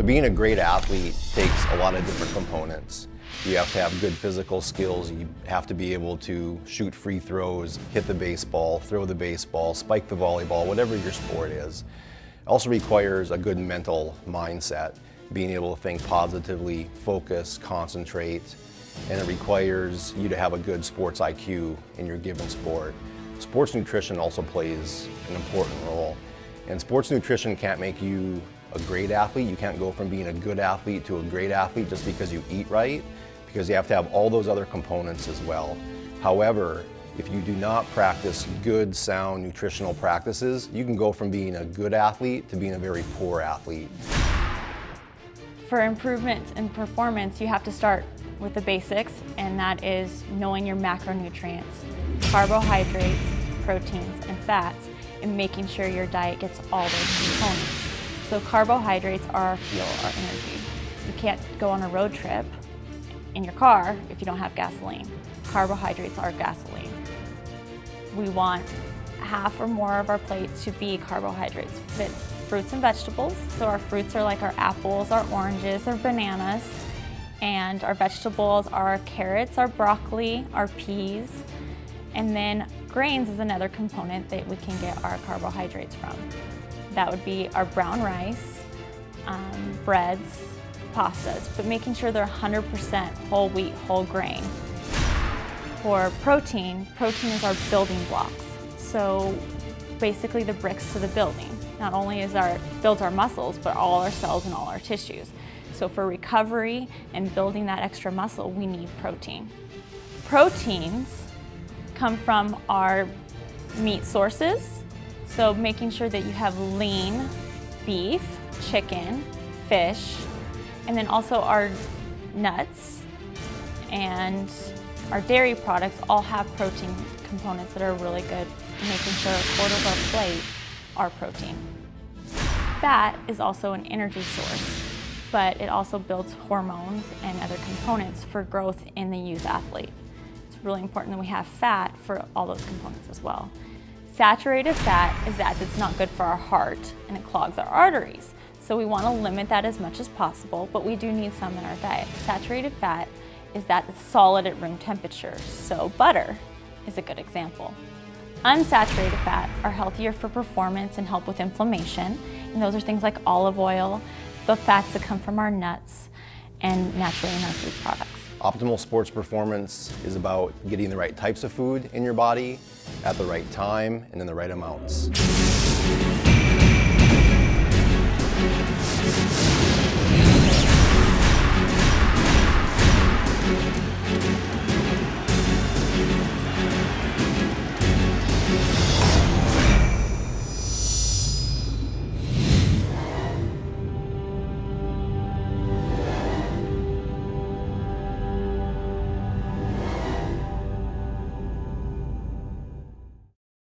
being a great athlete takes a lot of different components. You have to have good physical skills. You have to be able to shoot free throws, hit the baseball, throw the baseball, spike the volleyball, whatever your sport is. It also requires a good mental mindset, being able to think positively, focus, concentrate, and it requires you to have a good sports IQ in your given sport. Sports nutrition also plays an important role. And sports nutrition can't make you a great athlete. You can't go from being a good athlete to a great athlete just because you eat right, because you have to have all those other components as well. However, if you do not practice good, sound nutritional practices, you can go from being a good athlete to being a very poor athlete. For improvement in performance, you have to start with the basics, and that is knowing your macronutrients, carbohydrates, proteins, and fats, and making sure your diet gets all those components. So carbohydrates are our fuel, our energy. You can't go on a road trip in your car if you don't have gasoline. Carbohydrates are gasoline. We want half or more of our plate to be carbohydrates. It's fruits and vegetables. So our fruits are like our apples, our oranges, our bananas. And our vegetables are our carrots, our broccoli, our peas. And then grains is another component that we can get our carbohydrates from. That would be our brown rice, breads, pastas, but making sure they're 100% whole wheat, whole grain. For protein is our building blocks. So basically the bricks to the building. Not only builds our muscles, but all our cells and all our tissues. So for recovery and building that extra muscle, we need protein. Proteins come from our meat sources. So making sure that you have lean beef, chicken, fish, and then also our nuts and our dairy products all have protein components that are really good, making sure a quarter of our plate are protein. Fat is also an energy source, but it also builds hormones and other components for growth in the youth athlete. It's really important that we have fat for all those components as well. Saturated fat is that it's not good for our heart and it clogs our arteries. So we want to limit that as much as possible, but we do need some in our diet. Saturated fat is that it's solid at room temperature. So butter is a good example. Unsaturated fat are healthier for performance and help with inflammation. And those are things like olive oil, the fats that come from our nuts, and naturally in our food products. Optimal sports performance is about getting the right types of food in your body at the right time and in the right amounts.